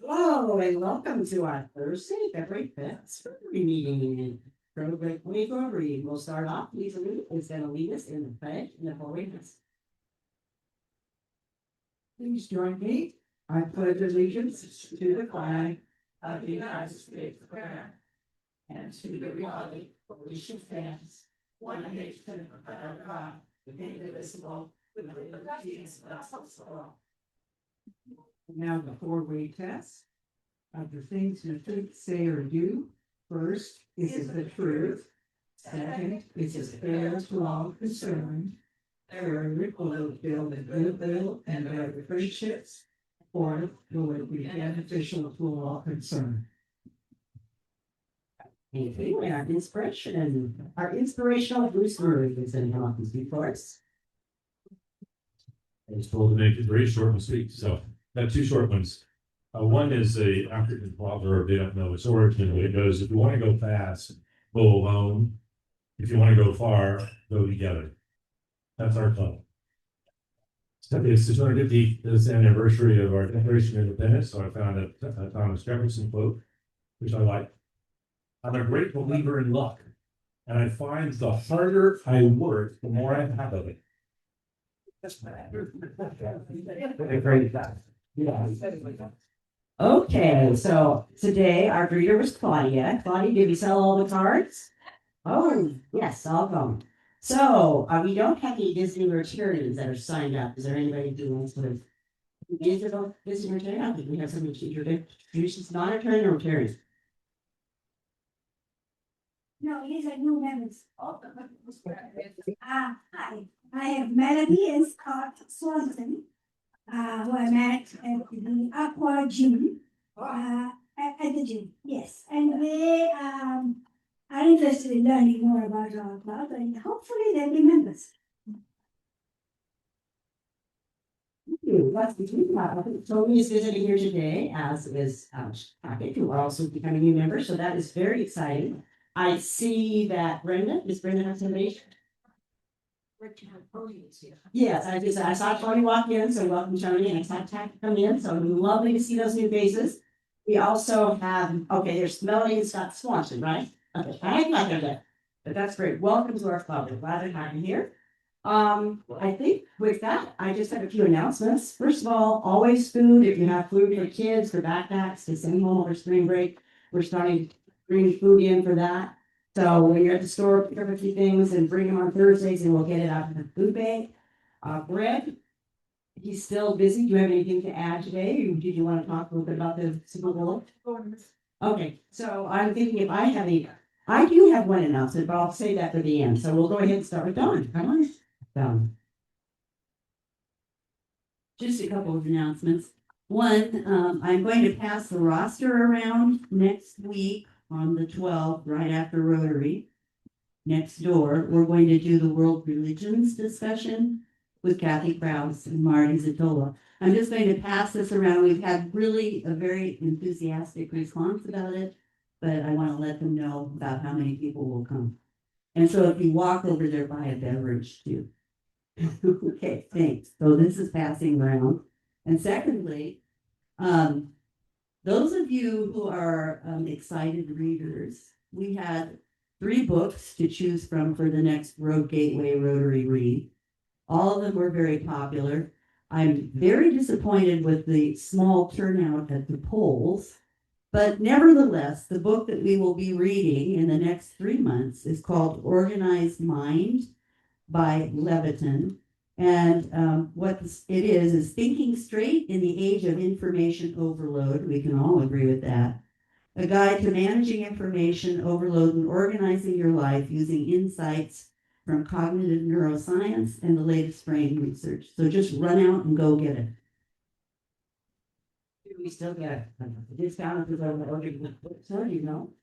Hello and welcome to our Thursday, February 5th Rotary meeting. Rotary, we'll start off. Lisa Lou is going to lead us in the pledge and the holy mass. Please join me. I pledge allegiance to the flag of the United States of America and to the republic for which it stands, one nation under God, indivisible, with liberty and justice for all. Now the four-way test of the things you think, say, or do. First, is it the truth? Second, is it fair to all concerned? Third, will it build a goodwill and better friendships? Fourth, will it be beneficial to all concerned? Anything, our inspirational Bruce Murray is in the office before us. I was told to make it very short and sweet, so I have two short ones. One is a African proverb, they don't know its origin, but it goes, if you want to go fast, go alone. If you want to go far, go together. That's our club. So it's the 250th anniversary of our Declaration of Independence, so I found a Thomas Jefferson quote, which I like. I'm a great believer in luck, and I find the harder I work, the more I have of it. Okay, so today our greeter was Claudia. Claudia, did we sell all the cards? Oh, yes, all gone. So we don't have any visiting Rotarians that are signed up. Is there anybody who wants to visiting Rotarian? I think we have somebody to introduce non-Rotarian or Rotarian. No, these are new members. Hi, I am Melody and Scott Swanson, who I met at the Aqua Gym, at the gym, yes. And they are interested in learning more about our club, and hopefully they'll be members. Tony is visiting here today, as is Patrick, who are also becoming new members, so that is very exciting. I see that Brenda, does Brenda have somebody? Yes, I saw Tony walk in, so welcome Tony, and I saw Tack come in, so lovely to see those new faces. We also have, okay, there's Melanie and Scott Swanson, right? Okay, I got that, but that's great. Welcome to our club. We're glad to have you here. I think with that, I just have a few announcements. First of all, always food. If you have food for kids, for backpacks, to send home over spring break, we're starting to bring food in for that. So when you're at the store, pick up a few things and bring them on Thursdays, and we'll get it out in the food bank. Brett, he's still busy. Do you have anything to add today? Or did you want to talk a little bit about the Super Bowl? Okay, so I'm thinking if I have any, I do have one announcement, but I'll say that for the end. So we'll go ahead and start with Dawn. Come on, Dawn. Just a couple of announcements. One, I'm going to pass the roster around next week on the 12th, right after Rotary. Next door, we're going to do the world religions discussion with Kathy Krause and Marty Zatola. I'm just going to pass this around. We've had really a very enthusiastic response about it, but I want to let them know about how many people will come. And so if you walk over there, buy a beverage too. Okay, thanks. So this is passing around. And secondly, those of you who are excited readers, we had 3 books to choose from for the next Road Gateway Rotary Read. All of them were very popular. I'm very disappointed with the small turnout at the polls, but nevertheless, the book that we will be reading in the next 3 months is called Organized Mind by Leviton. And what it is thinking straight in the age of information overload. We can all agree with that. A guide to managing information overload and organizing your life using insights from cognitive neuroscience and the latest brain research. So just run out and go get it. We still get a discount if I'm ordering books, so you know.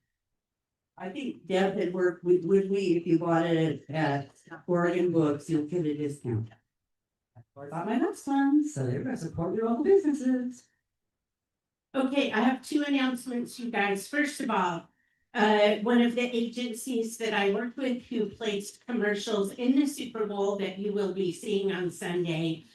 I think Deb had worked with we, if you bought it at Oregon Books, you'll get a discount. Or about my next one, so they're going to support your local businesses. Okay, I have 2 announcements, you guys. First of all, one of the agencies that I work with who placed commercials in the Super Bowl that you will be seeing on Sunday,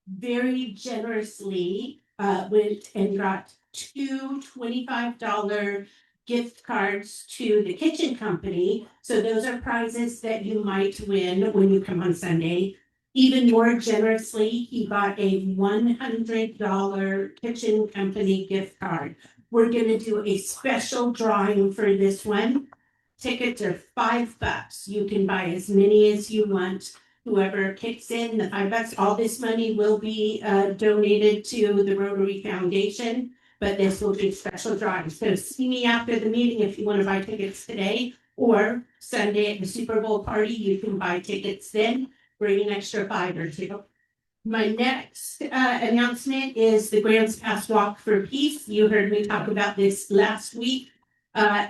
very generously went and got two $25 gift cards to the kitchen company. So those are prizes that you might win when you come on Sunday. Even more generously, he bought a $100 kitchen company gift card. We're gonna do a special drawing for this one. Tickets are $5. You can buy as many as you want. Whoever kicks in the $5, all this money will be donated to the Rotary Foundation, but this will be special drawing. So see me after the meeting if you want to buy tickets today, or Sunday at the Super Bowl party, you can buy tickets then, bring an extra $5 or $2. My next announcement is the Grants Pass Walk for Peace. You heard me talk about this last week.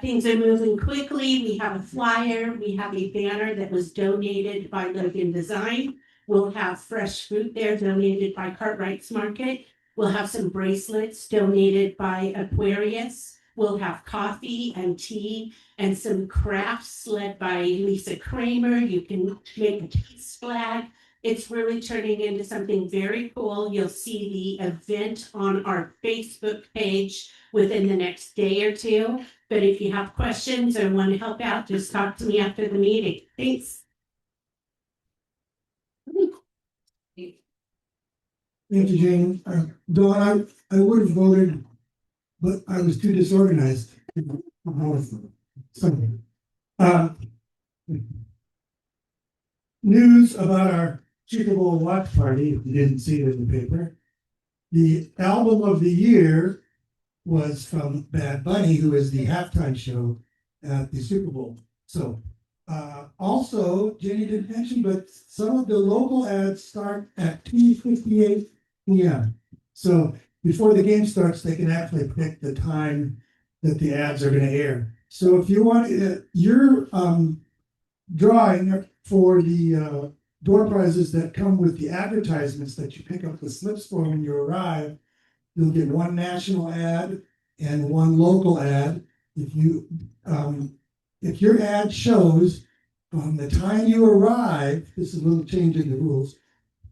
Things are moving quickly. We have a flyer. We have a banner that was donated by Logan Design. We'll have fresh fruit there donated by Cartwright's Market. We'll have some bracelets donated by Aquarius. We'll have coffee and tea and some crafts led by Lisa Kramer. You can make a peace flag. It's really turning into something very cool. You'll see the event on our Facebook page within the next day or two. But if you have questions or want to help out, just talk to me after the meeting. Thanks. Thank you, Jane. Dawn, I would have voted, but I was too disorganized. Something. News about our Super Bowl watch party, if you didn't see it in the paper. The album of the year was from Bad Bunny, who is the halftime show at the Super Bowl. So, also, Jenny didn't mention, but some of the local ads start at 2:58 p.m. So before the game starts, they can actually pick the time that the ads are going to air. So if you want, your drawing for the door prizes that come with the advertisements that you pick up the slips for when you arrive, you'll get one national ad and one local ad. If your ad shows from the time you arrive, this is a little change in the rules,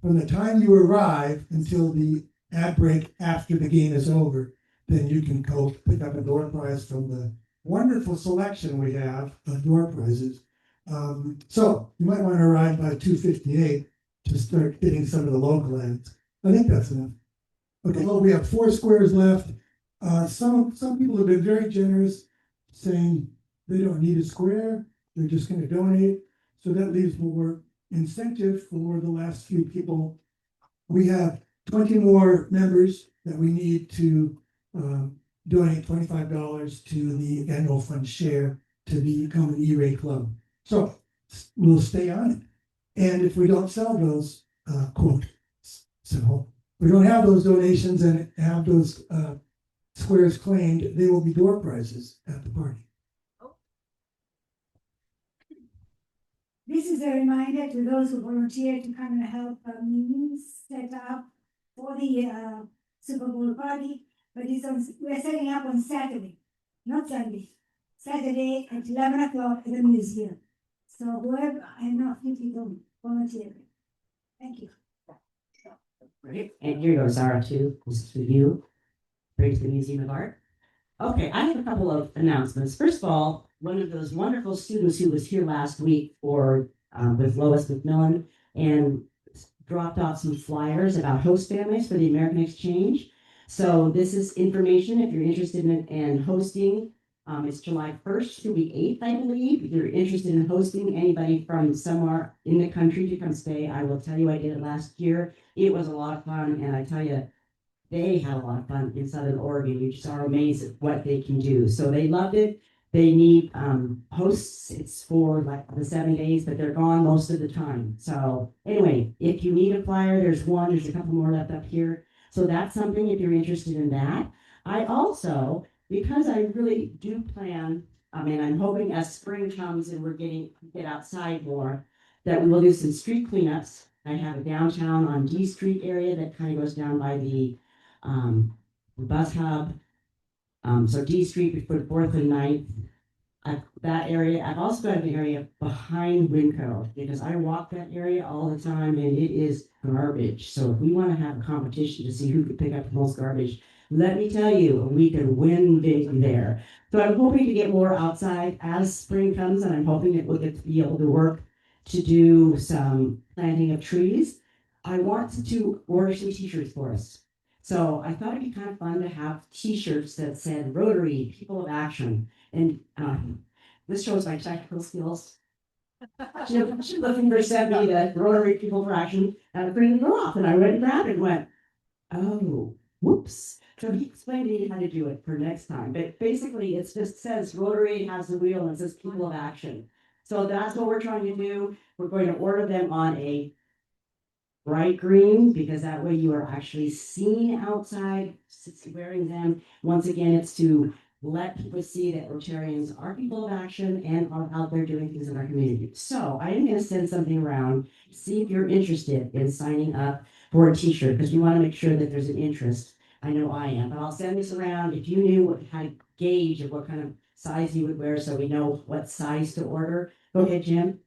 from the time you arrive until the ad break after the game is over, then you can go pick up a door prize from the wonderful selection we have of door prizes. So you might want to arrive by 2:58 to start getting some of the local ads. I think that's enough. Okay, well, we have 4 squares left. Some people have been very generous, saying they don't need a square, they're just going to donate. So that leaves more incentive for the last few people. We have 20 more members that we need to donate $25 to the annual fund share to become an E-Ray club. So we'll stay on it. And if we don't sell those, quote, so we don't have those donations and have those squares claimed, they will be door prizes at the party. This is a reminder to those who volunteer to come and help meetings set up for the Super Bowl party. But we're setting up on Saturday, not Sunday. Saturday at 11 o'clock at the museum. So whoever, I know a few people volunteer. Thank you. Great. And here goes Zara too. This is for you. Bring to the Museum of Art. Okay, I have a couple of announcements. First of all, one of those wonderful students who was here last week for with Lois McMillan and dropped off some flyers about host families for the American Exchange. So this is information if you're interested in hosting. It's July 1st through the 8th, I believe. If you're interested in hosting anybody from somewhere in the country to come stay, I will tell you I did it last year. It was a lot of fun, and I tell you, they had a lot of fun in Southern Oregon. You just are amazed at what they can do. So they loved it. They need hosts. It's for like the 7 days, but they're gone most of the time. So anyway, if you need a flyer, there's a couple more left up here. So that's something if you're interested in that. I also, because I really do plan, I'm hoping as spring comes and we're get outside more, that we will do some street cleanups. I have a downtown on D Street area that kind of goes down by the bus hub. So D Street before the 4th and 9th, That area, I've also got an area behind Winco, because I walk that area all the time and it is garbage. So if we wanna have a competition to see who can pick up the most garbage, let me tell you, we can win big there. So I'm hoping to get more outside as spring comes, and I'm hoping that we'll get to be able to work to do some planting of trees. I want to order some t-shirts for us. So I thought it'd be kind of fun to have t-shirts that said Rotary, People of Action. And this shows my technical skills. She looking for sent me the Rotary People for Action, and I printed them off, and I went and grabbed it and went, oh, whoops. So he explained to me how to do it for next time. But basically, it just says Rotary has the wheel and it says People of Action. So that's what we're trying to do. We're going to order them on a bright green, because that way you are actually seen outside wearing them. Once again, it's to let people see that Rotarians are people of action and are out there doing things in our community. So I am going to send something around, see if you're interested in signing up for a t-shirt, because we want to make sure that there's an interest. I know I am, but I'll send this around. If you knew what kind of gauge of what kind of size you would wear, so we know what size to order. Go ahead, Jim.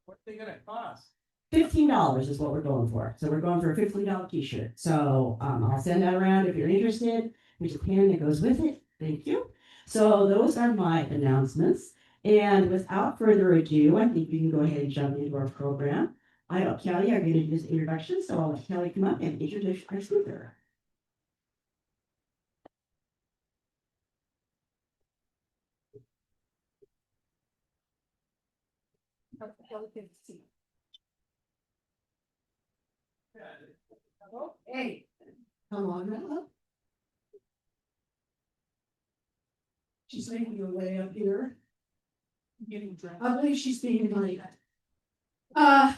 What's they gonna cost? $15 is what we're going for. So we're going for a $15 t-shirt. So I'll send that around if you're interested. There's a pin that goes with it. Thank you. So those are my announcements. And without further ado, I think we can go ahead and jump into our program. Kelly are going to do this introduction, so I'll let Kelly come up and introduce our speaker. Hey, come on now. She's making her way up here. Getting dressed. I believe she's being late. Yeah,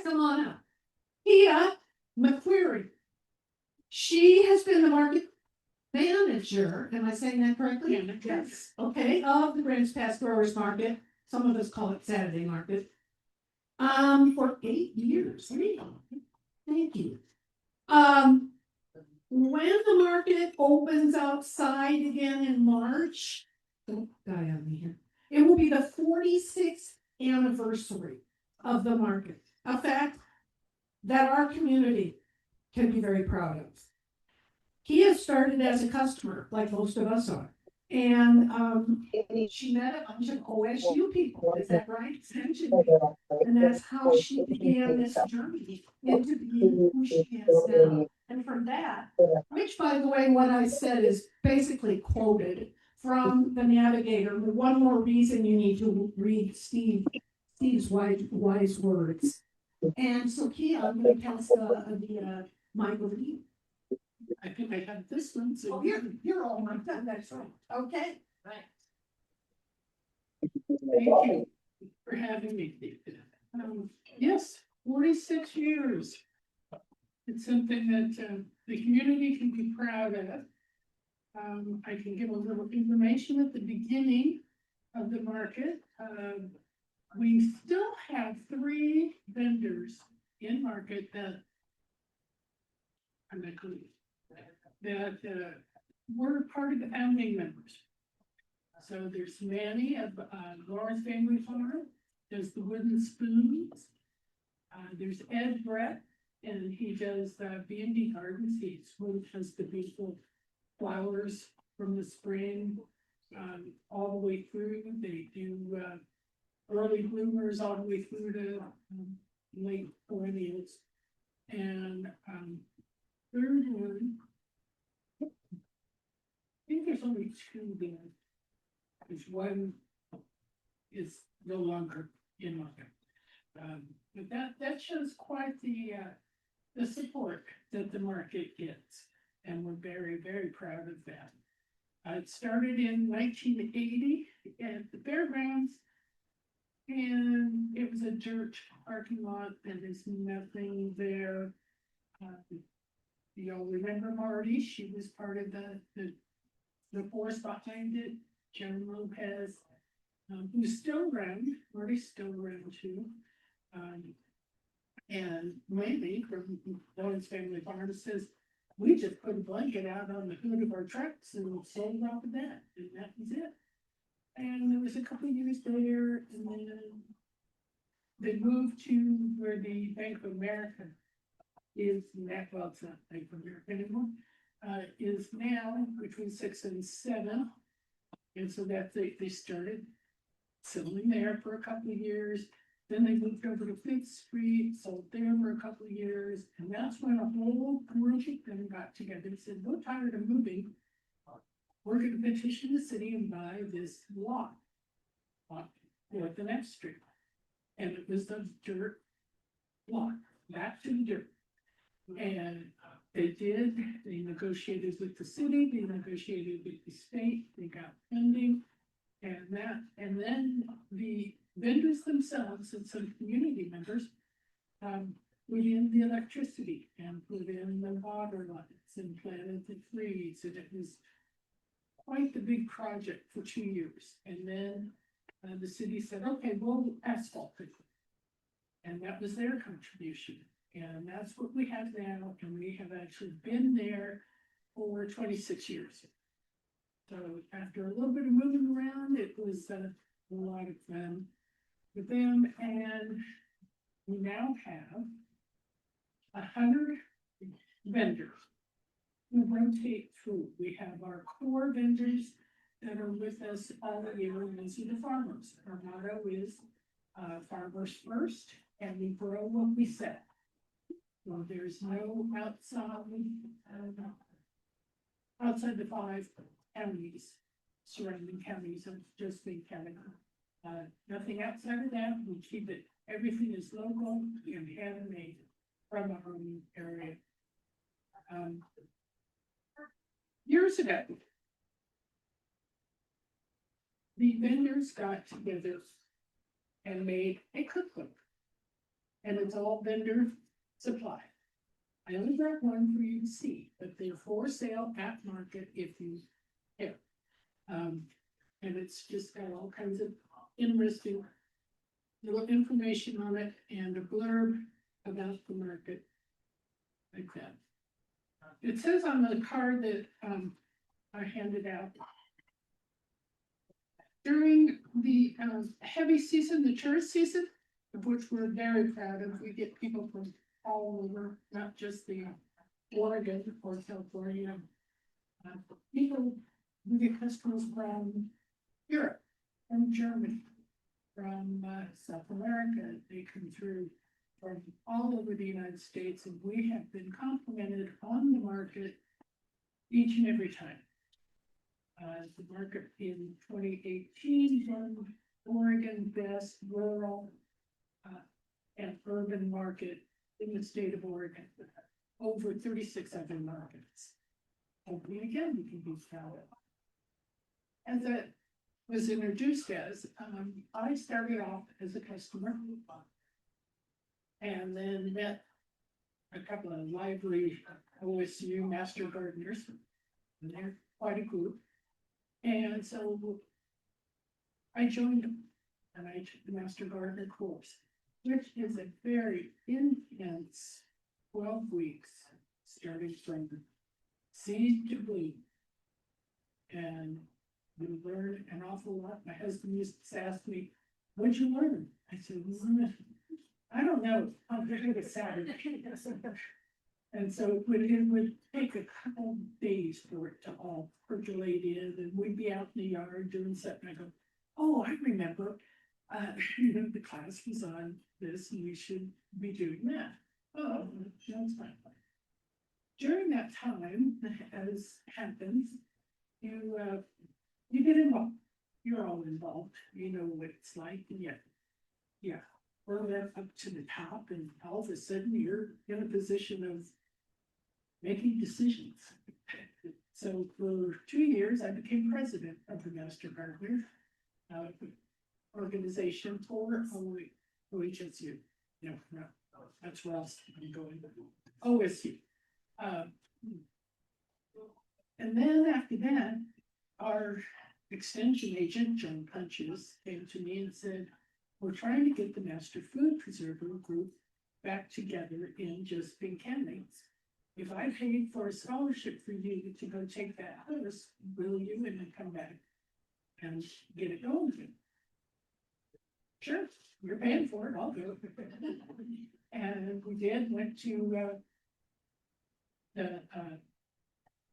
come on up. Kia McQueary. She has been the market manager, am I saying that correctly? Yeah, yes. Okay, of the Grants Pass Growers Market, some of us call it Saturday Market. For 8 years. Thank you. When the market opens outside again in March, don't die on me here. It will be the 46th anniversary of the market. A fact that our community can be very proud of. He has started as a customer, like most of us are. And she met a bunch of OSU people, is that right? Extension people. And that's how she began this journey into being who she is now. And from that, which by the way, what I said is basically quoted from the Navigator. One more reason you need to read Steve's wise words. And so Kia, I'm going to pass the mic over to you. I think I have this one. So Oh, you're all mic'd up, that's right. Okay. Right. Thank you for having me. Yes, 46 years. It's something that the community can be proud of. I can give a little information at the beginning of the market. We still have 3 vendors in market that I'm not going that were part of the founding members. So there's Manny of Lawrence Family Farm, does the wooden spoons. There's Ed Brett, and he does B&D Gardens. He has the beautiful flowers from the spring all the way through. They do early bloomers all the way through to late perennials. And third one, I think there's only 2 there. There's one is no longer in market. But that shows quite the support that the market gets. And we're very, very proud of that. It started in 1980 at the fairgrounds. And it was a dirt parking lot. There is nothing there. You'll remember Marty, she was part of the force behind it. Joan Lopez, who's still around, Marty's still around too. And Mandy from Lawrence Family Farm says, we just put a blanket out on the hood of our trucks and sold off of that, and that was it. And there was a couple of years there, and then they moved to where the Bank of America is now, well, it's not Bank of America anymore, is now between 6 and 7. And so that they started settling there for a couple of years. Then they moved over to Fifth Street, sold there for a couple of years, and that's when a whole group of them got together and said, we're tired of moving. We're gonna petition the city and buy this lot on Fourth and F Street. And it was the dirt lot, back to the dirt. And they negotiated with the city, they negotiated with the state, they got funding. And then the vendors themselves and some community members put in the electricity and put in the water lines and planted the trees, and it was quite the big project for 2 years. And then the city said, okay, we'll asphalt it. And that was their contribution. And that's what we have now, and we have actually been there for 26 years. So after a little bit of moving around, it was a lot of fun with them, and we now have 100 vendors who rotate through. We have our core vendors that are with us all year, and these are the farmers. Our motto is farmers first, and we grow what we sell. So there's no outside the 5 counties, surrounding counties, of just big county. Nothing outside of that. We keep it, everything is local and handmade from our own area. Years ago, the vendors got together and made a cookbook, and it's all vendor supply. I only brought one for you to see, but they're for sale at market if you care. And it's just got all kinds of interesting little information on it and a blurb about the market, like that. It says on the card that I handed out, during the heavy season, the tourist season, of which we're very proud of, we get people from all over, not just the Oregon or California. People, we get customers from Europe, from Germany, from South America. They come through from all over the United States, and we have been complimented on the market each and every time. The market in 2018 won Oregon Best Rural and Urban Market in the state of Oregon, over 36 other markets. Hopefully again, we can be proud of. As it was introduced as, I started off as a customer and then met a couple of lively OSU Master Gardeners, and they're quite a group. And so I joined them and I took the Master Gardener course, which is a very intense 12 weeks, starting from seed to bloom. And we learned an awful lot. My husband used to ask me, what'd you learn? I said, I don't know. I'm going to Saturday. And so it would take a couple days for it to all percolate in, and we'd be out in the yard doing something. I go, oh, I remember, the class was on this, and we should be doing that. Oh, that's fine. During that time, as happens, you get involved. You're all involved. You know what it's like, and yeah, we're up to the top, and all of a sudden you're in a position of making decisions. So for 2 years, I became president of the Master Gardener organization for OHSU. No, that's where else I'm going. OSU. And then after that, our extension agent, John Punches, came to me and said, we're trying to get the Master Food Preserver group back together in just County. if I paid for a scholarship for you to go take that course, will you, and then come back and get it going again? Sure, you're paying for it, I'll go. And we did, went to, the,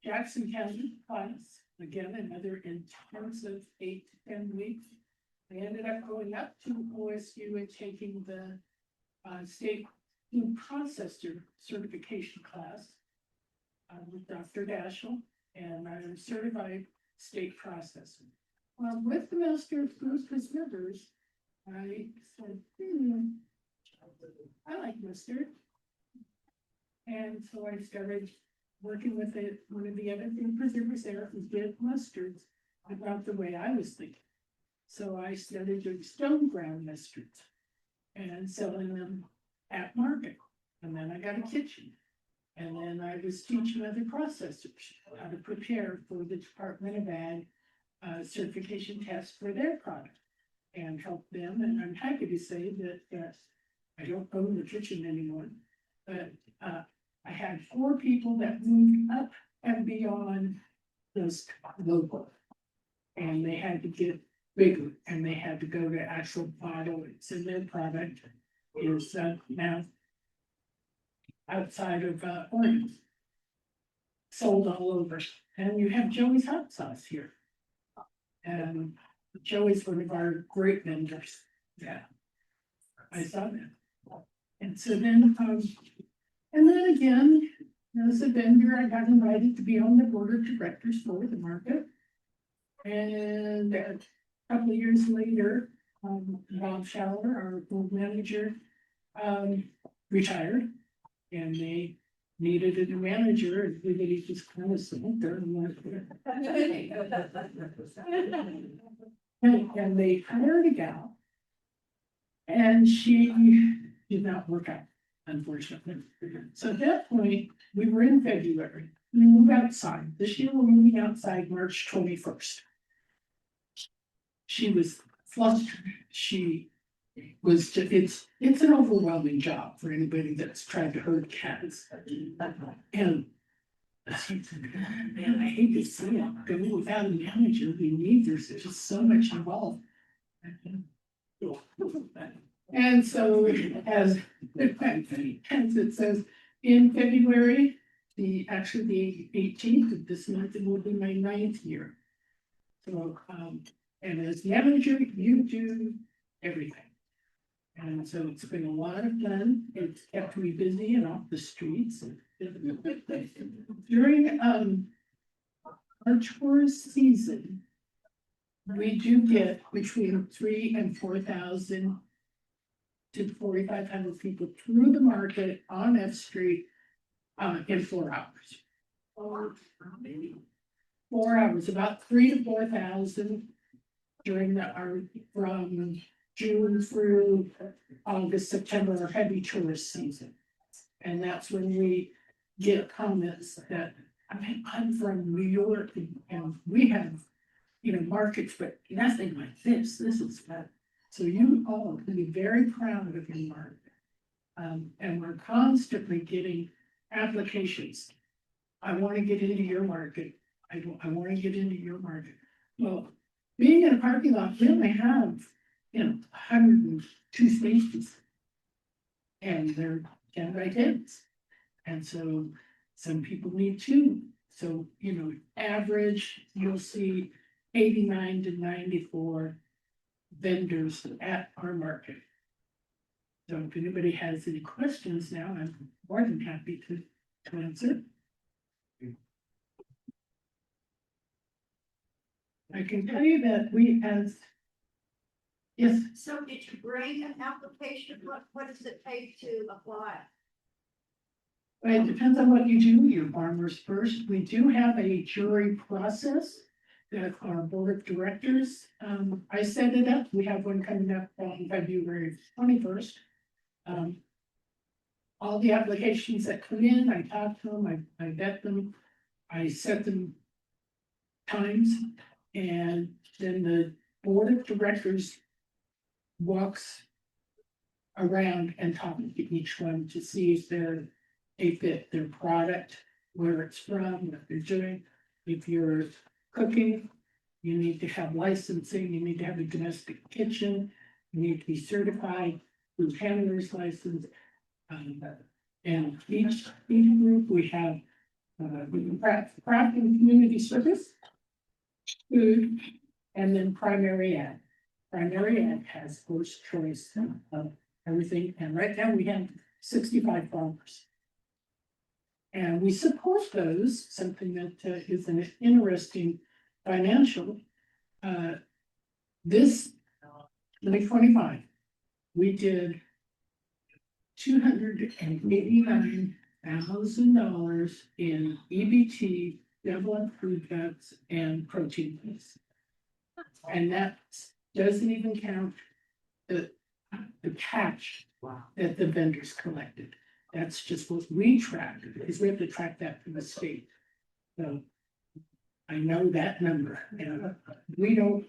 Jackson County class, again, another intensive 8 to 10 weeks. I ended up going up to OSU and taking the, state food processor certification class. With Dr. Dashel, and I'm a certified state processor. Well, with the Master of Food Preservers, I said, I like mustard. And so I started working with it, one of the other food preservers there who did mustards about the way I was thinking. So I started doing stone ground mustards and selling them at market. And then I got a kitchen. And then I was teaching other processors how to prepare for the Department of Ag certification test for their product and help them. And I'm happy to say that I don't own the kitchen anymore, but I had 4 people that moved up and beyond those local. And they had to get bigger and they had to go to actual bottles, and their product is now outside of Oregon, sold all over. And you have Joey's hot sauce here. And Joey's one of our great vendors. Yeah, I saw that. And so then, and then again, as a vendor, I got invited to be on the board of directors for the market. And a couple of years later, Bob Schaller, our board manager, retired. And they needed a new manager, and everybody just kind of sat there and went. And they hired a gal. And she did not work out, unfortunately. So at that point, we were in February. We moved outside. This year we're moving outside March 21st. She was flustered. She was just, it's an overwhelming job for anybody that's tried to herd cats. And man, I hate to say it, go without a manager, we need, there's just so much involved. And so as it says, in February, the 18th of this month, it will be my 9th year. So, and as manager, you do everything. And so it's been a lot of fun. It's kept me busy and off the streets. During our tourist season, we do get between 3,000 and 4,000 to 4,500 people through the market on F Street in 4 hours. 4 hours, about 3,000 to 4,000 during our from June through August, September, our heavy tourist season. And that's when we get comments that, I mean, I'm from New York and we have, markets, but nothing like this. This is fun. So you all can be very proud of your market. And we're constantly getting applications. I want to get into your market. I want to get into your market. Well, being in a parking lot, we only have 102 spaces. And they're 10 by 10s. And so some people need 2. So, average, you'll see 89 to 94 vendors at our market. So if anybody has any questions now, I'm more than happy to answer. I can tell you that we have. Yes. So did you bring an application? What does it take to apply? It depends on what you do, your farmers first. We do have a jury process that our board of directors, I set it up. We have one coming up on February 21st. All the applications that come in, I talk to them, I vet them, I set them times, and then the board of directors walks around and talks to each one to see if they're a fit their product, where it's from, what they're doing. If you're cooking, you need to have licensing, you need to have a domestic kitchen, you need to be certified, food handler's license. And each group, we have craft and community service, food, and then primary ed. Primary ed has first choice of everything, and right now we have 65 farmers. And we support those, something that is an interesting financial. This 2025, we did $289,000 in EBT, developed food cuts, and protein fees. And that doesn't even count the cash that the vendors collected. That's just what we track, because we have to track that from the state. So I know that number, and we don't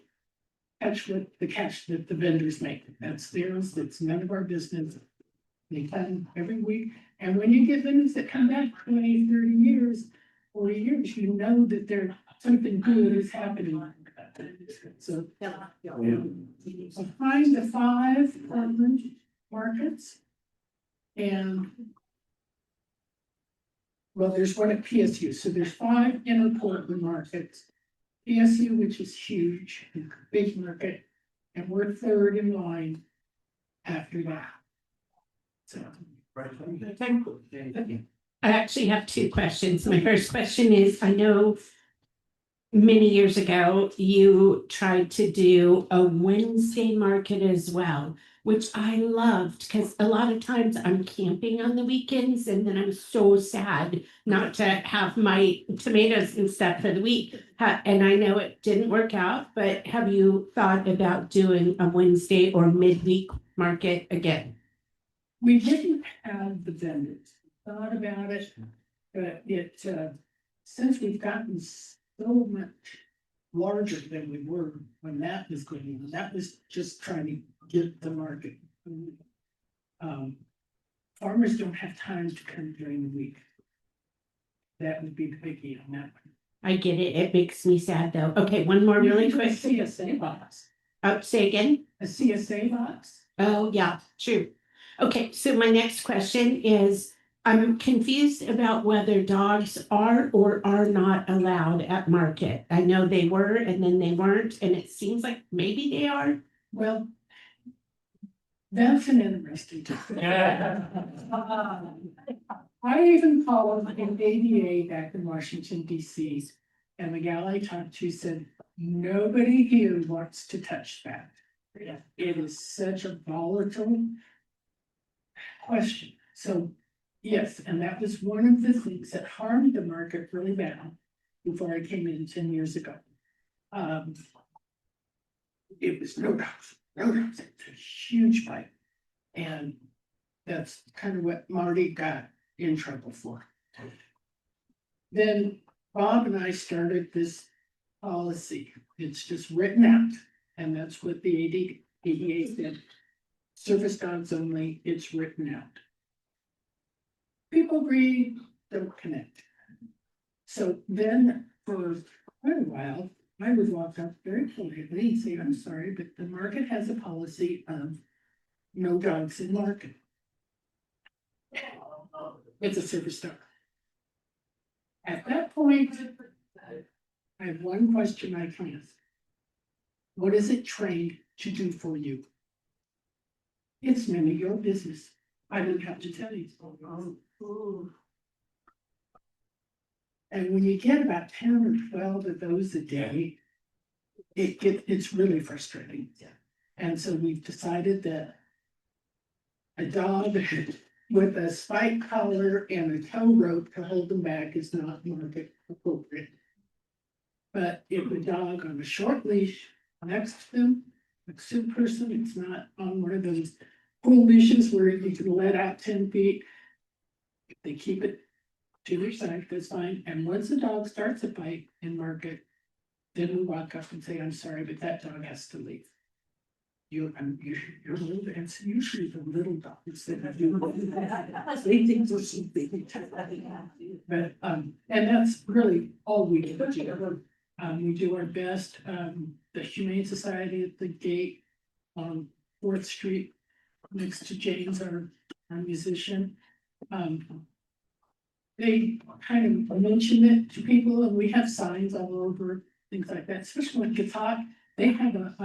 touch what the cash that the vendors make. That's theirs, that's none of our business. They come every week, and when you get vendors that come back 20, 30 years, 40 years, you know that there's something good is happening. So behind the 5 farmers markets, and well, there's one at PSU, so there's 5 inner Portland markets. PSU, which is huge, big market, and we're 3rd in line after that. So. I actually have 2 questions. My first question is, I know many years ago, you tried to do a Wednesday market as well, which I loved, because a lot of times I'm camping on the weekends and then I'm so sad not to have my tomatoes and stuff for the week. And I know it didn't work out, but have you thought about doing a Wednesday or midweek market again? We didn't have the vendors, thought about it, but it, since we've gotten so much larger than we were when that was going on, that was just trying to get the market. Farmers don't have time to come during the week. That would be the biggie on that one. I get it. It makes me sad though. Okay, one more really quick. A CSA box. Say again? A CSA box? Oh, yeah, true. Okay, so my next question is, I'm confused about whether dogs are or are not allowed at market. I know they were and then they weren't, and it seems like maybe they are. Well, that's an interesting topic. I even called an ADA back in Washington, DC, and the gal I talked to said, nobody here wants to touch that. It is such a volatile question. So, yes, and that was one of the things that harmed the market really bad before I came in 10 years ago. It was no dogs. It's a huge fight. And that's kind of what Marty got in trouble for. Then Bob and I started this policy. It's just written out. And that's what the ADA said. Service dogs only, it's written out. People read, don't connect. So then for quite a while, I would walk up very politely and say, I'm sorry, but the market has a policy of no dogs in market. It's a service dog. At that point, I have one question I can ask. What is it trained to do for you? It's none of your business. I don't have to tell you. And when you get about 10 or 12 of those a day, it's really frustrating. And so we've decided that a dog with a spike collar and a tow rope to hold them back is not market appropriate. But if a dog on a short leash next to them, next to a person, it's not on one of those pull leashes where you can let out 10 feet. If they keep it to their side, that's fine. And once the dog starts a bite in market, then we walk up and say, I'm sorry, but that dog has to leave. it's usually the little dogs that have you. They think we're so big. But, and that's really all we can do. We do our best, the Humane Society at the gate on 4th Street, next to James, our musician. They kind of mention it to people, and we have signs all over, things like that, especially when it gets hot. They have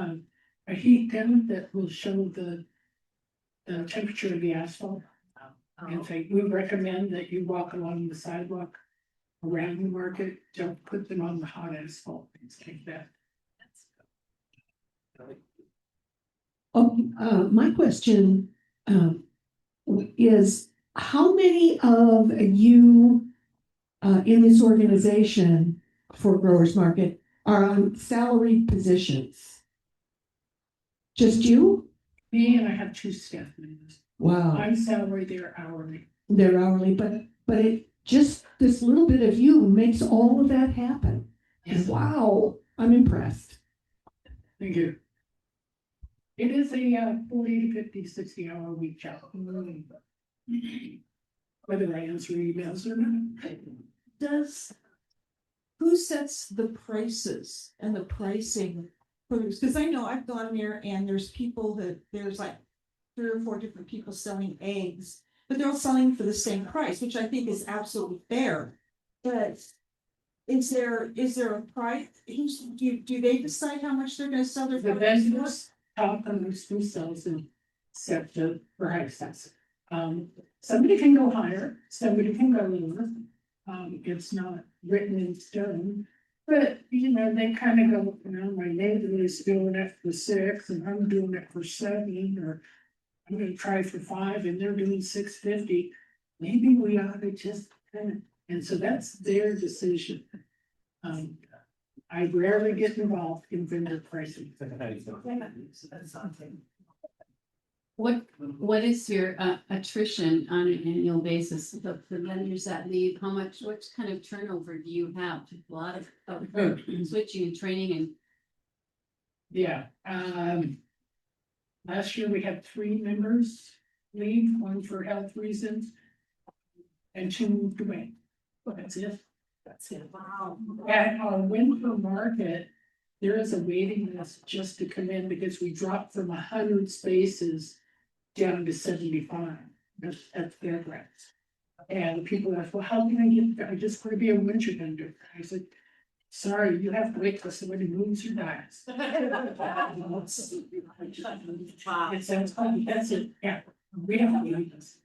a heat gun that will show the temperature of the asphalt. In fact, we recommend that you walk along the sidewalk around the market, don't put them on the hot asphalt, things like that. My question, is how many of you, in this organization for Growers Market are on salaried positions? Just you? Me, and I have 2 staff members. Wow. I'm salaried, they're hourly. They're hourly, but it just, this little bit of you makes all of that happen. Yes. Wow, I'm impressed. Thank you. It is a 40 to 50, 60-hour week job. Whether I answer emails or not. Who sets the prices and the pricing for this? Because I know I've gone there and there's people there's like 3 or 4 different people selling eggs, but they're all selling for the same price, which I think is absolutely fair. But is there a price? Do they decide how much they're going to sell their The products? vendors talk amongst themselves and set the prices. Somebody can go higher, somebody can go lower. It's not written in stone, but they kind of go, my neighbor is doing it for 6 and I'm doing it for 7, or I'm gonna try for 5 and they're doing $6.50. Maybe we ought to just and so that's their decision. I rarely get involved in vendor pricing. What is your attrition on an annual basis? The vendors that leave, what kind of turnover do you have? A lot of switching and training and. Yeah, last year we had 3 members leave, 1 for health reasons, and 2 moved away. That's it. Wow. At our winter market, there is a waiting list just to come in because we dropped from 100 spaces down to 75 at Fairgrounds. And people ask, well, how can I get there? I just want to be a winter vendor. I said, sorry, you have to wait till somebody moves or dies. It sounds funny, that's it, yeah, we have to wait this.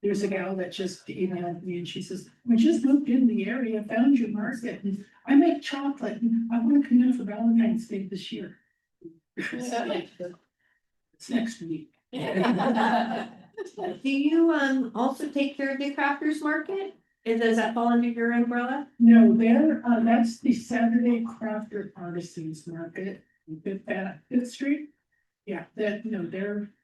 There's a gal that just emailed me and she says, we just moved in the area, found your market, and I make chocolate, and I want to come in for Valentine's Day this year. It's next week. Do you also take care of the crafters market? And does that fall under your umbrella? No, that's the Saturday Crafter Artisans Market, 5th Street. Yeah, they're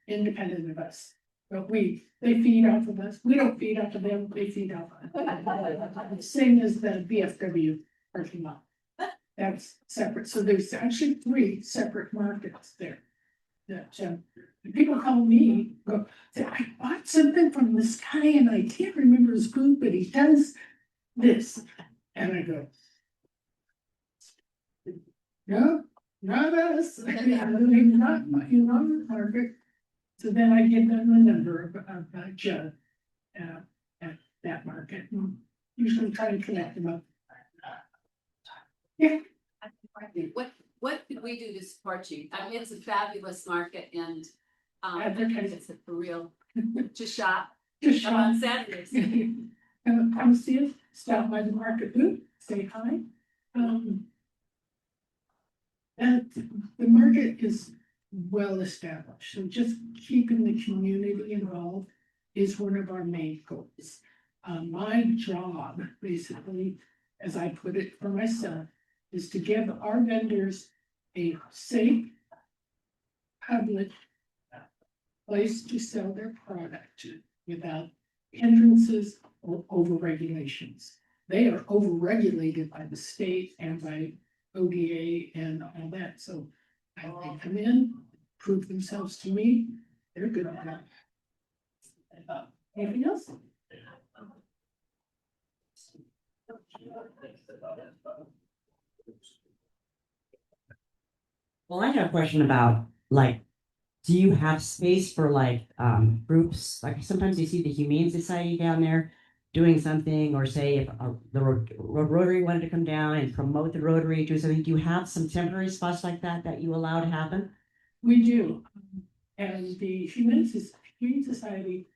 independent of us. But they feed off of us. We don't feed off of them, they feed off of us. Same as the BFW parking lot. That's separate. So there's actually 3 separate markets there. That people call me, I bought something from this guy and I can't remember his group, but he does this. And I go, no, not us. Not market. So then I give them the number of Judd at that market. Usually try to connect them up. Yeah. What could we do to support you? I mean, it's a fabulous market and it's a for real to shop. Just shop on Saturdays. Come see us, stop by the market booth, say hi. And the market is well established, so just keeping the community involved is one of our main goals. My job, basically, as I put it for myself, is to give our vendors a safe, public place to sell their product to without hindrances or over regulations. They are over regulated by the state and by ODA and all that, so they come in, prove themselves to me, they're good at that. Anything else? Well, I have a question about, like, do you have space for like, groups? Like sometimes you see the Humane Society down there doing something, or say if the Rotary wanted to come down and promote the Rotary, do something, do you have some temporary spots like that that you allow to happen? We do. And the Humane Society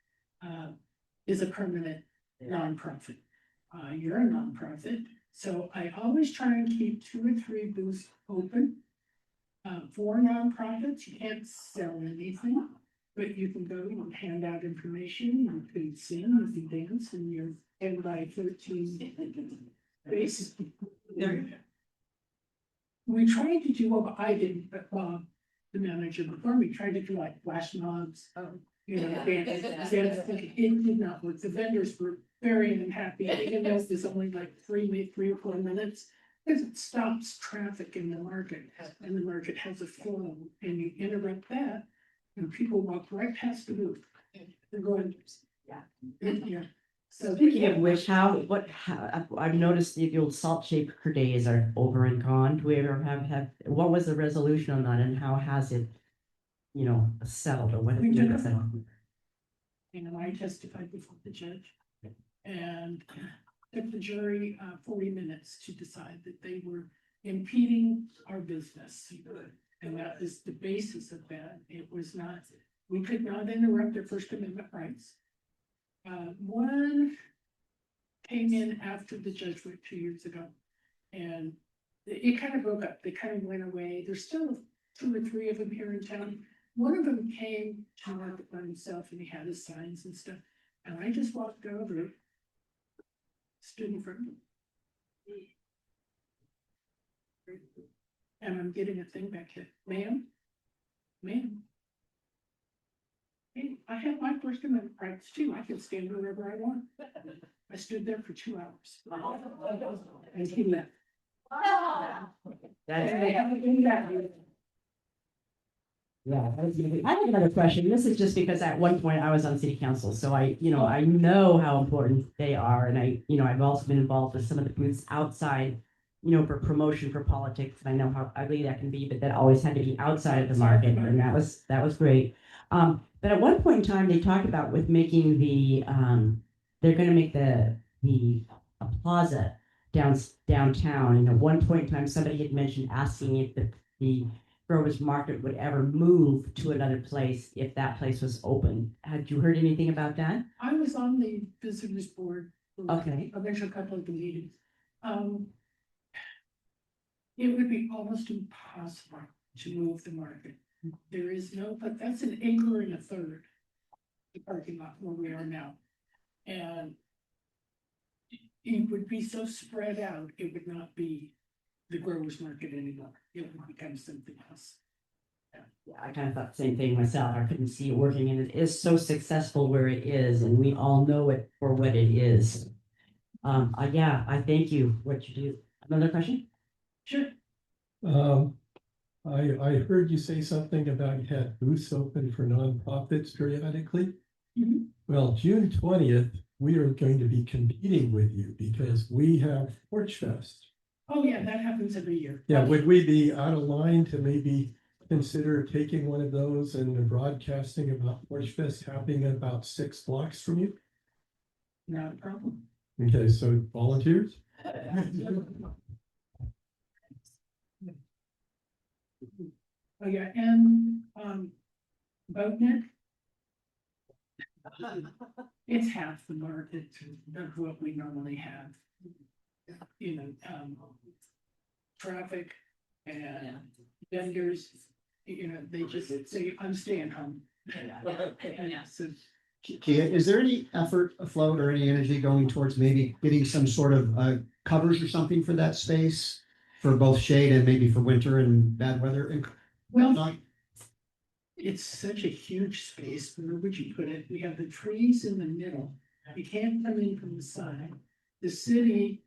is a permanent nonprofit. You're a nonprofit, so I always try and keep 2 or 3 booths open. For nonprofits, you can't sell anything, but you can go and hand out information, you can sing, you can dance, and you're 10 by 13 spaces. We tried to do what I did, but Bob, the manager before me, tried to do like flash mobs, dance, it did not work. The vendors were very unhappy, even though there's only like 3 or 4 minutes. Because it stops traffic in the market, and the market has a flow, and you interrupt that, and people walk right past the booth. They're going, yeah. So. Speaking of which, I've noticed the old salt shaker days are over and gone. Do we ever have, what was the resolution on that, and how has it, settled, or what? We did it. And I testified before the judge, and took the jury 40 minutes to decide that they were impeding our business. And that is the basis of that. It was not, we could not interrupt their First Amendment rights. One came in after the judgment 2 years ago, and it kind of broke up. They kind of went away. There's still 2 or 3 of them here in town. One of them came to market by himself, and he had his signs and stuff. And I just walked over, stood in front of him. And I'm getting a thing back here, ma'am. Hey, I have my First Amendment rights too. I can stand wherever I want. I stood there for 2 hours. And he left. And they haven't been back. Yeah, I have another question. This is just because at one point I was on city council, so I know how important they are, and I've also been involved with some of the booths outside, for promotion for politics, and I know how ugly that can be, but that always had to be outside of the market, and that was great. But at one point in time, they talked about with making they're gonna make the plaza downtown, and at one point in time, somebody had mentioned asking if the Growers Market would ever move to another place if that place was open. Had you heard anything about that? I was on the visitors board. For Okay. a couple of the meetings. It would be almost impossible to move the market. There is no, but that's 1 acre and a third. The parking lot where we are now. And it would be so spread out, it would not be the growers market anymore. It would become something else. Yeah, I kind of thought the same thing myself. I couldn't see it working, and it is so successful where it is, and we all know it for what it is. Yeah, I thank you. What you do. Another question? Sure. I heard you say something about you had booths open for nonprofits periodically. Mhm. Well, June 20th, we are going to be competing with you because we have Porch Fest. Oh, yeah, that happens every year. Yeah, would we be out of line to maybe consider taking one of those and broadcasting about Porch Fest happening about 6 blocks from you? Not a problem. Okay, so volunteers? Oh, yeah, and, Boat Neck. It's half the market of what we normally have. Traffic and vendors, they just say, I'm staying home. Yeah, so. Kia, is there any effort afloat or any energy going towards maybe getting some sort of covers or something for that space? For both shade and maybe for winter and bad weather? Well, it's such a huge space. Where would you put it? We have the trees in the middle. You can't come in from the side. The city,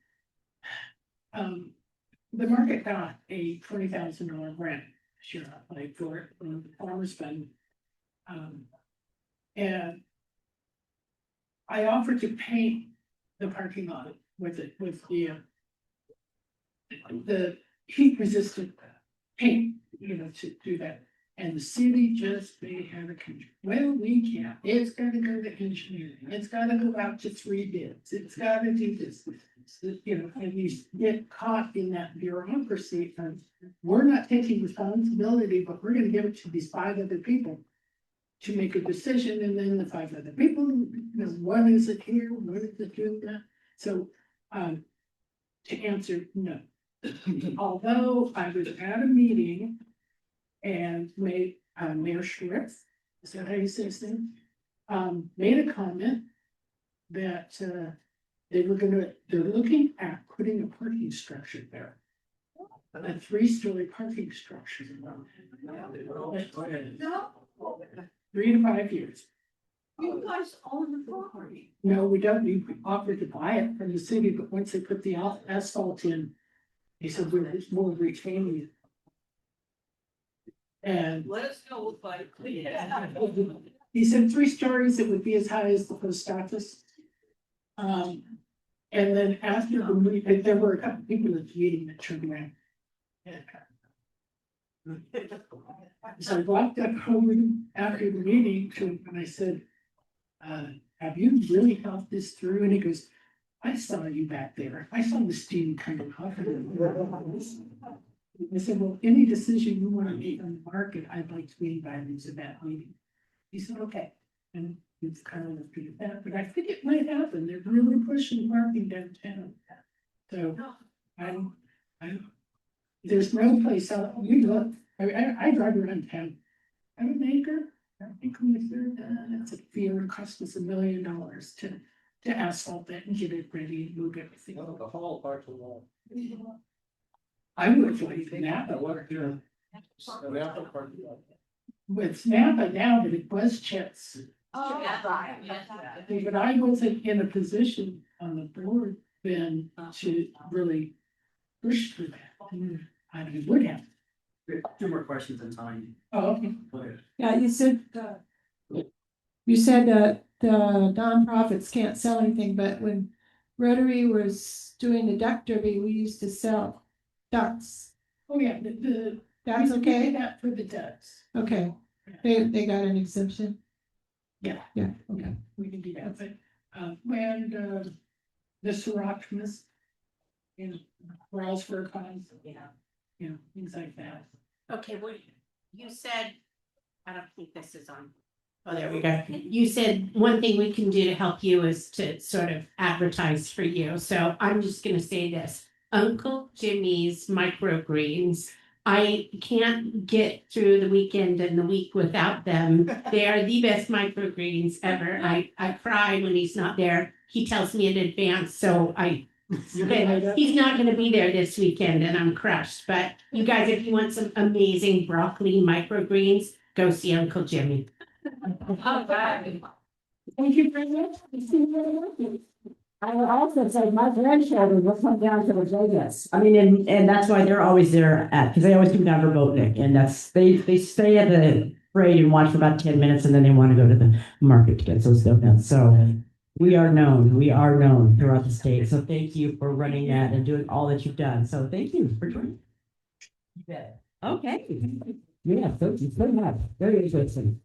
the market got a $20,000 grant this year, I applied for it, from the farmer's fund. And I offered to paint the parking lot with it, with the heat resistant paint, to do that. And the city just may have a country. Well, we can't. It's gotta go to engineering. It's gotta go out to 3 bids. It's gotta do this. And you get caught in that bureaucracy of, we're not taking responsibility, but we're gonna give it to these 5 other people to make a decision, and then the 5 other people, what is it here? What is it doing that? So, to answer, no. Although I was at a meeting and made, Mayor Schrift, is that how you say his name? Made a comment that, they're looking at putting a parking structure there. A 3-story parking structure. 3 to 5 years. You guys own the property. No, we don't. We offered to buy it from the city, but once they put the asphalt in, they said we're retaining it. And Let us know if I. he said 3 stories, it would be as high as the post office. And then after the meeting, there were a couple people at the meeting that turned around. So I walked up home after the meeting to him and I said, have you really thought this through? And he goes, I saw you back there. I saw the steam coming off. I said, well, any decision you want to make on the market, I'd like to be invited to that meeting. He said, okay. And it's kind of left it at that, but I think it might happen. They're really pushing parking downtown. So there's no place out. You look, I drive around town. I'm an acre. I think it's a fee, it cost us $1 million to asphalt that and get it ready and move everything. The whole part of the wall. I would like Napa. With Napa now, but it was Chet's. But I wasn't in a position on the board then to really push for that. I would have. 2 more questions in time. Oh, okay. Yeah, you said the nonprofits can't sell anything, but when Rotary was doing the duck derby, we used to sell ducks. Oh, yeah, That's we did okay? that for the ducks. Okay, they got an exemption? Yeah. Yeah, okay. We can do that, but, and, the Serotimus. Browse for cons, things like that. Okay, well, you said, I don't think this is on. Oh, there we go. You said one thing we can do to help you is to sort of advertise for you. So I'm just gonna say this. Uncle Jimmy's microgreens. I can't get through the weekend and the week without them. They are the best microgreens ever. I cry when he's not there. He tells me in advance, so he's not gonna be there this weekend and I'm crushed. But you guys, if you want some amazing broccoli microgreens, go see Uncle Jimmy. Thank you very much. I would also say my grandchildren will come down to the Vegas. I mean, and that's why they're always there because they always come down for Boatnick, and they stay at the parade and watch for about 10 minutes, and then they want to go to the market to get those donuts. So we are known throughout the state. So thank you for running that and doing all that you've done. So thank you for joining. You bet. Okay. Yeah, so much. Very interesting.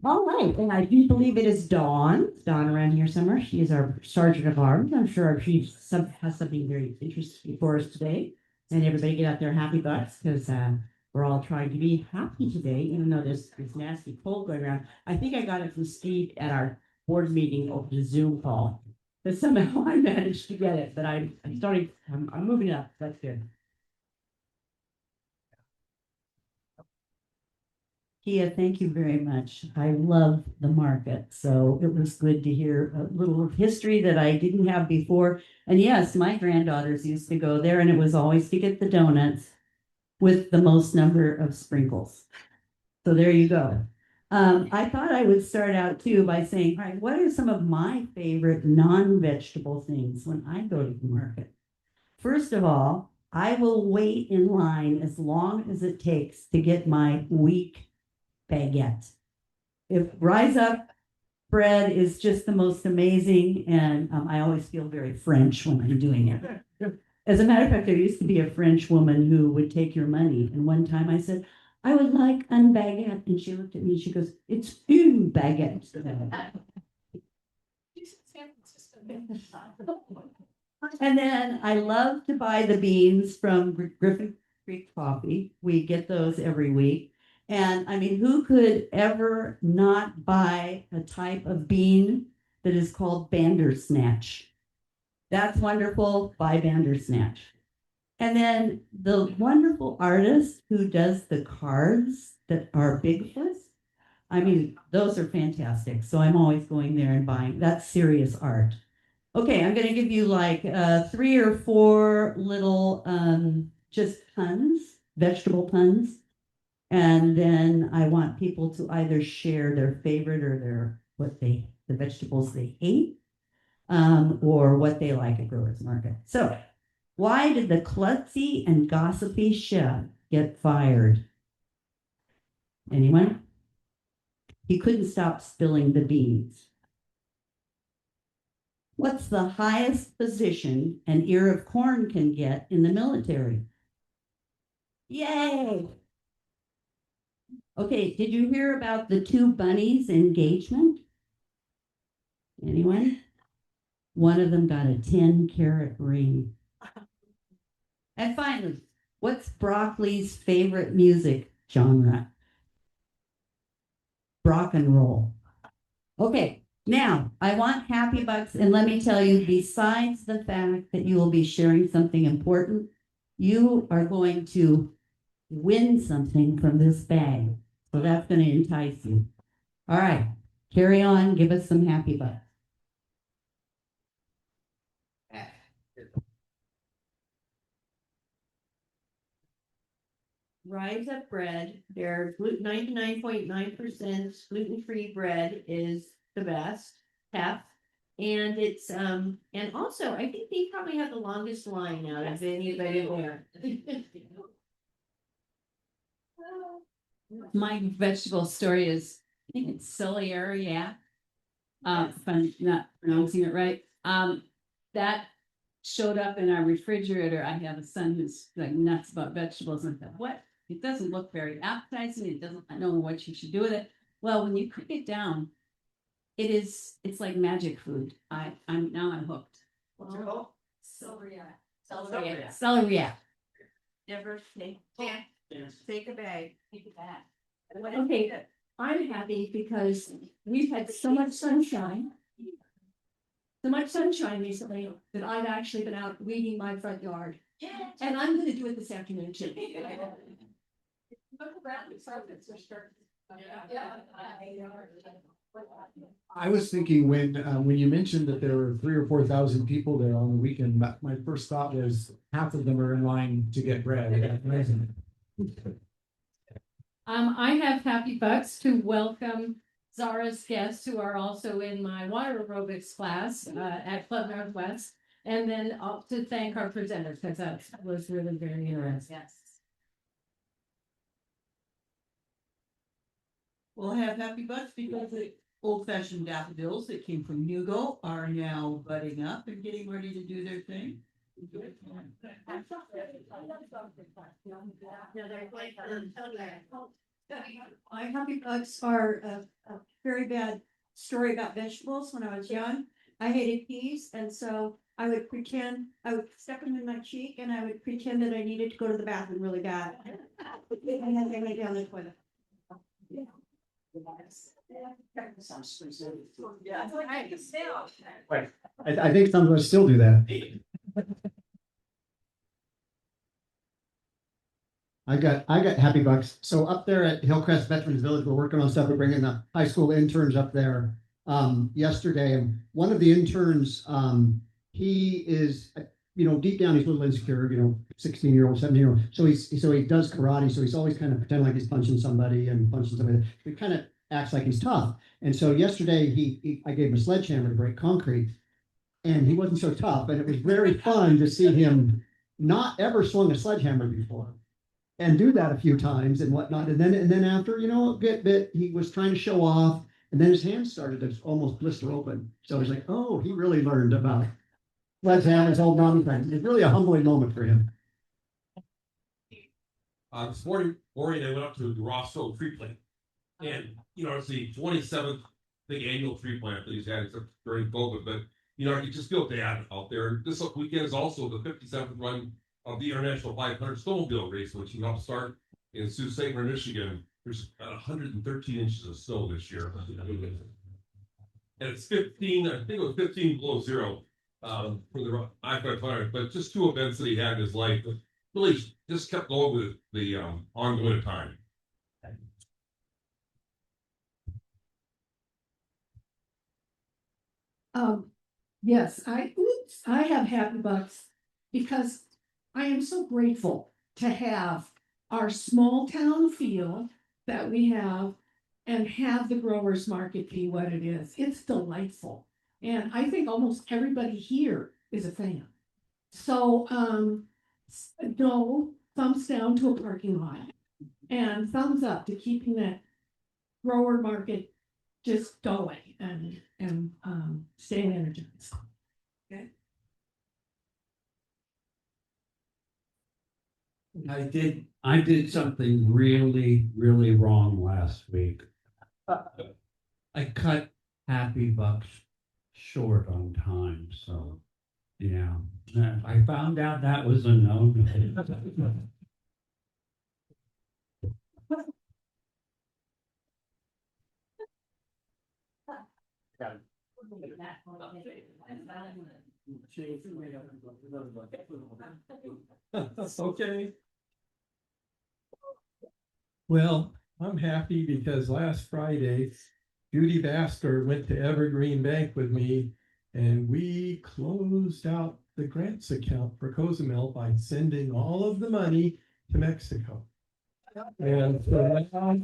All right, and I do believe it is Dawn. Dawn around here somewhere. She is our Sergeant of Arms. I'm sure she has something very interesting for us today. And everybody get out there happy butts because we're all trying to be happy today, even though there's this nasty cold going around. I think I got it from Steve at our board meeting over the Zoom call. But somehow I managed to get it, but I'm moving up. That's good. Kia, thank you very much. I love the market, so it was good to hear a little history that I didn't have before. And yes, my granddaughters used to go there, and it was always to get the donuts with the most number of sprinkles. So there you go. I thought I would start out too by saying, all right, what are some of my favorite non-vegetable things when I go to the market? First of all, I will wait in line as long as it takes to get my weak baguette. If Rise Up bread is just the most amazing, and I always feel very French when I'm doing it. As a matter of fact, there used to be a French woman who would take your money, and one time I said, I would like un baguette, and she looked at me and she goes, it's une baguette. And then I love to buy the beans from Griffin Creek Coffee. We get those every week. And I mean, who could ever not buy a type of bean that is called Bandersnatch? That's wonderful. Buy Bandersnatch. And then the wonderful artist who does the cards that are Bigfoot. I mean, those are fantastic. So I'm always going there and buying. That's serious art. Okay, I'm going to give you like 3 or 4 little just puns, vegetable puns. And then I want people to either share their favorite or the vegetables they hate, or what they like at Growers Market. So, why did the klutzy and gossipy chef get fired? Anyone? He couldn't stop spilling the beans. What's the highest position an ear of corn can get in the military? Yay! Okay, did you hear about the 2 bunnies' engagement? Anyone? One of them got a 10-carat ring. And finally, what's broccoli's favorite music genre? Rock and roll. Okay, now I want Happy Bucks, and let me tell you, besides the fact that you will be sharing something important, you are going to win something from this bag. So that's going to entice you. All right, carry on, give us some Happy Bucks. Rise Up bread, their 99.9% gluten-free bread is the best, half. And it's, and also, I think they probably have the longest line out of anybody there. My vegetable story is, I think it's celery, if I'm not pronouncing it right. That showed up in our refrigerator. I have a son who's like nuts about vegetables, and I thought, what? It doesn't look very appetizing. It doesn't, I don't know what you should do with it. Well, when you cook it down, it's like magic food. I'm hooked. What's it called? Celery. Never take a bag. Take it back. Okay, I'm happy because we've had so much sunshine. So much sunshine recently that I've actually been out weeding my front yard. And I'm gonna do it this afternoon too. I was thinking when you mentioned that there were 3,000 or 4,000 people there on the weekend, my first thought was half of them are in line to get bread. I have Happy Bucks to welcome Zara's guests who are also in my water aerobics class at Club Northwest. And then to thank our presenters, because that was really very interesting. Yes. We'll have Happy Bucks because the old-fashioned daffodils that came from Hugo are now budding up and getting ready to do their thing. My Happy Bucks are a very bad story about vegetables. When I was young, I hated peas, and so I would stuck them in my cheek, and I would pretend that I needed to go to the bathroom really bad. And then they went down the toilet. I think some of us still do that. I got Happy Bucks. So up there at Hillcrest Veterans Village, we're working on stuff. We're bringing the high school interns up there yesterday. And one of the interns, he is, deep down, he's a little insecure, 16-year-old, 17-year-old. So he does karate. So he's always kind of pretending like he's punching somebody and punching somebody. He kind of acts like he's tough. And so yesterday I gave him a sledgehammer to break concrete, and he wasn't so tough. And it was very fun to see him not ever swung a sledgehammer before. And do that a few times and whatnot. And then after, a good bit, he was trying to show off. And then his hands started to almost blister open. So I was like, oh, he really learned about sledgehammers, old mommy things. It's really a humbling moment for him. This morning, I went up to the Rossville tree plant. And, it's the 27th big annual tree plant that he's had except during COVID. But, you just feel bad out there. This weekend is also the 57th run of the International 500 Snowmobile Race, which he helped start in Sault Ste. Marie, Michigan. There's about 113 inches of snow this year. And it's 15, I think it was 15 below zero for the I-500. But just two events that he had in his life that really just kept going with the ongoing time. Yes, I have Happy Bucks because I am so grateful to have our small town feel that we have and have the growers market be what it is. It's delightful. And I think almost everybody here is a fan. So, no, thumbs down to a parking lot and thumbs up to keeping that grower market just going and staying energized. Okay. I did something really, really wrong last week. I cut Happy Bucks short on time, so yeah. I found out that was a no. Okay. Well, I'm happy because last Friday, Judy Basker went to Evergreen Bank with me and we closed out the grants account for Cozumel by sending all of the money to Mexico. And so now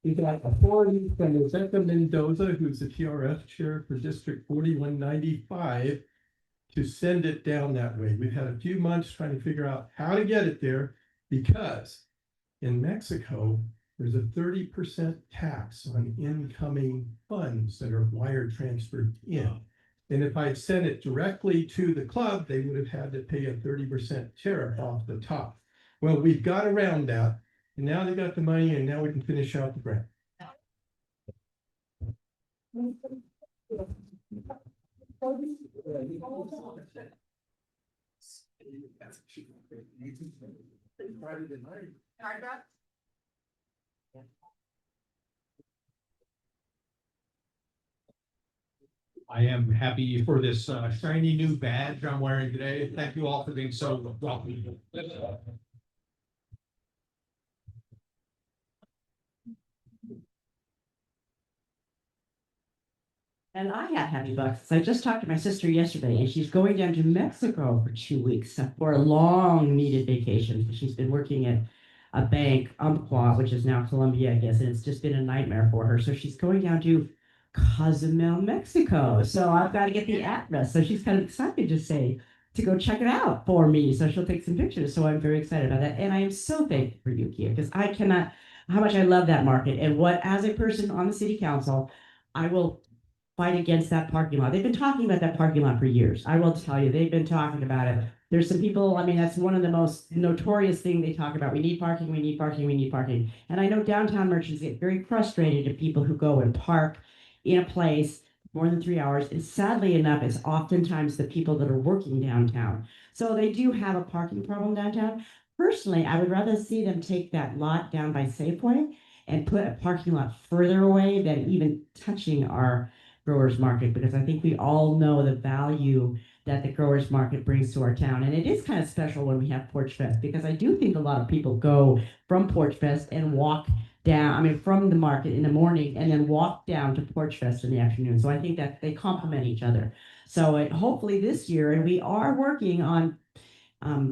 we got authority from Rosetta Mendoza, who's the TRF chair for District 4195, to send it down that way. We've had a few months trying to figure out how to get it there because in Mexico, there's a 30% tax on incoming funds that are wire transferred in. And if I'd sent it directly to the club, they would have had to pay a 30% tariff off the top. Well, we've got around that, and now they got the money, and now we can finish out the grant. I am happy for this shiny new badge I'm wearing today. Thank you all for being so welcoming. And I have Happy Bucks. I just talked to my sister yesterday, and she's going down to Mexico for 2 weeks for a long needed vacation. She's been working at a bank, Umpqua, which is now Colombia, I guess, and it's just been a nightmare for her. So she's going down to Cozumel, Mexico. So I've got to get the address. So she's kind of excited to go check it out for me. So she'll take some pictures. So I'm very excited about that. And I am so thankful for you, Kia, because I cannot, how much I love that market. And what, as a person on the city council, I will fight against that parking lot. They've been talking about that parking lot for years. I will tell you, they've been talking about it. There's some people, I mean, that's one of the most notorious things they talk about. We need parking, we need parking, we need parking. And I know downtown merchants get very frustrated at people who go and park in a place more than 3 hours. And sadly enough, it's oftentimes the people that are working downtown. So they do have a parking problem downtown. Personally, I would rather see them take that lot down by Safeway and put a parking lot further away than even touching our growers market, because I think we all know the value that the growers market brings to our town. And it is kind of special when we have Porch Fest, because I do think a lot of people go from Porch Fest and walk down, I mean, from the market in the morning and then walk down to Porch Fest in the afternoon. So I think that they complement each other. So hopefully this year, and we are working on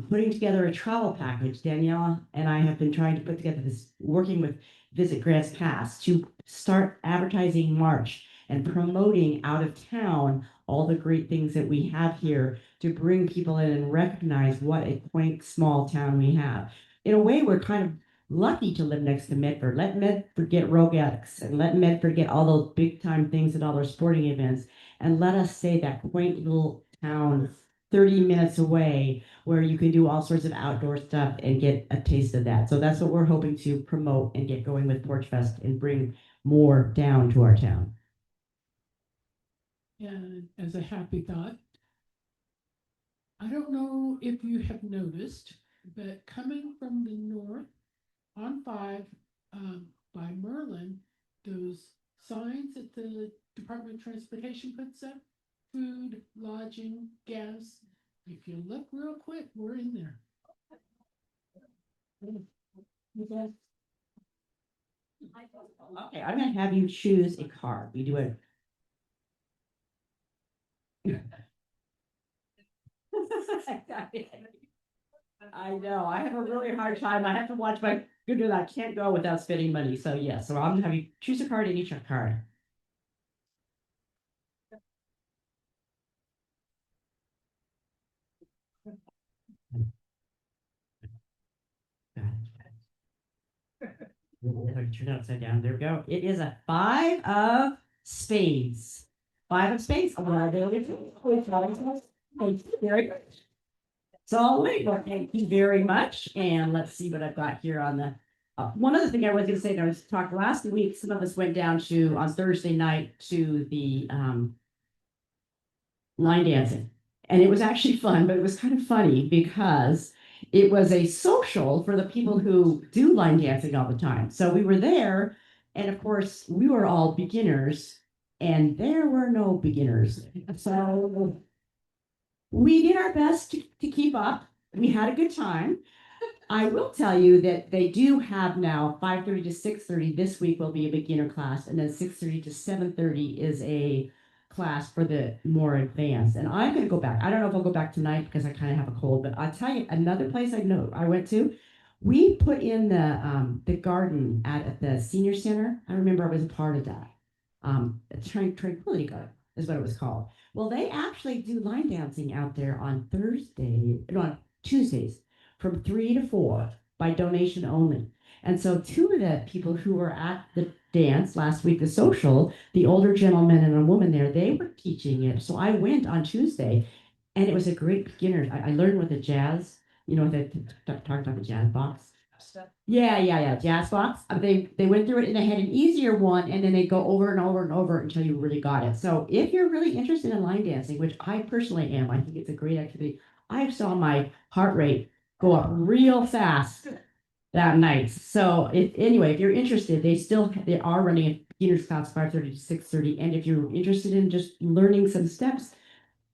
putting together a travel package. Daniela and I have been trying to put together this, working with Visit Grants Pass to start advertising March and promoting out of town all the great things that we have here to bring people in and recognize what a quaint small town we have. In a way, we're kind of lucky to live next to Medford. Let Medford get Rogex and let Medford get all those big time things at all their sporting events. And let us say that quaint little town 30 minutes away where you can do all sorts of outdoor stuff and get a taste of that. So that's what we're hoping to promote and get going with Porch Fest and bring more down to our town. And as a happy thought, I don't know if you have noticed, but coming from the north on 5 by Merlin, those signs that the Department of Transportation puts up, food, lodging, gas. If you look real quick, we're in there. Okay, I'm gonna have you choose a car. We do it. I know, I have a really hard time. I have to watch my computer. I can't go without spending money. So yeah, so I'm gonna have you choose a card and each a card. Turn it upside down. There we go. It is a 5 of spades. 5 of spades. Well, there we go. Thank you very much. So thank you very much. And let's see what I've got here on the. One other thing I was going to say, I was talking last week. Some of us went down to on Thursday night to the line dancing, and it was actually fun, but it was kind of funny because it was a social for the people who do line dancing all the time. So we were there, and of course, we were all beginners, and there were no beginners. So we did our best to keep up. We had a good time. I will tell you that they do have now 5:30 to 6:30. This week will be a beginner class, and then 6:30 to 7:30 is a class for the more advanced. And I'm going to go back. I don't know if I'll go back tonight because I kind of have a cold, but I'll tell you another place I went to. We put in the garden at the senior center. I remember I was a part of that. Tranquility Garden is what it was called. Well, they actually do line dancing out there on Tuesdays from 3 to 4 by donation only. And so 2 of the people who were at the dance last week, the social, the older gentleman and a woman there, they were teaching it. So I went on Tuesday and it was a great beginner. I learned with the jazz, they talked about the jazz box. Yeah, jazz box. They went through it and they had an easier one and then they go over and over and over until you really got it. So if you're really interested in line dancing, which I personally am, I think it's a great activity. I saw my heart rate go up real fast that night. So if you're interested, they are running a beginner's class 5:30 to 6:30. And if you're interested in just learning some steps,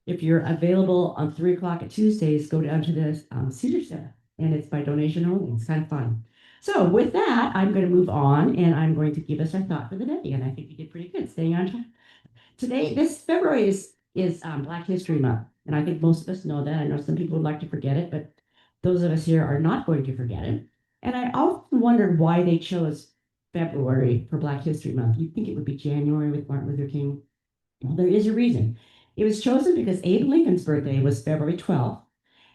if you're available on 3 o'clock at Tuesdays, go down to the senior center, and it's by donation only. It's kind of fun. So with that, I'm going to move on, and I'm going to give us our thought for the day. And I think we did pretty good staying on track. Today, this February is Black History Month, and I think most of us know that. I know some people would like to forget it, but those of us here are not going to forget it. And I often wondered why they chose February for Black History Month. You'd think it would be January with Martin Luther King. Well, there is a reason. It was chosen because Abe Lincoln's birthday was February 12th,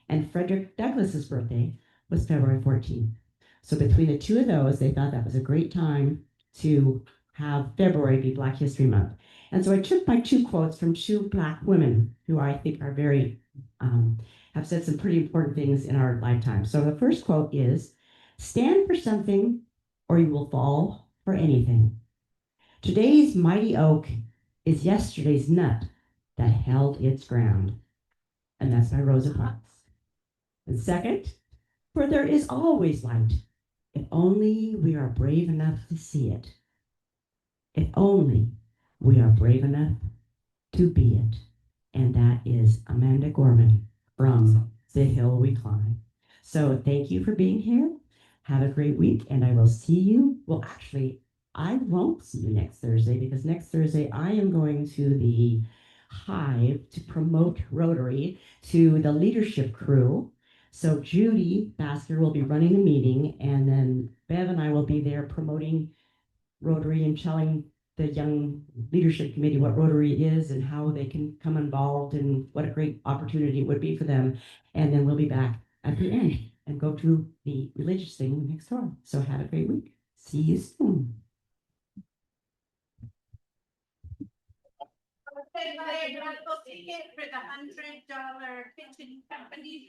and Frederick Douglass's birthday was February 14th. So between the 2 of those, they thought that was a great time to have February be Black History Month. And so I took my 2 quotes from 2 Black women who I think are very, have said some pretty important things in our lifetime. So the first quote is, "Stand for something or you will fall for anything. Today's mighty oak is yesterday's nut that held its ground." And that's by Rosa Parks. And second, "For there is always light, if only we are brave enough to see it. If only we are brave enough to be it." And that is Amanda Gorman from The Hill We Climb. So thank you for being here. Have a great week, and I will see you. Well, actually, I won't see you next Thursday because next Thursday I am going to the Hive to promote Rotary to the leadership crew. So Judy Basker will be running the meeting, and then Bev and I will be there promoting Rotary and telling the young leadership committee what Rotary is and how they can come involved and what a great opportunity it would be for them. And then we'll be back at the end and go to the religious thing next door. So have a great week. See you soon. Okay, my ticket for the $100 kitchen company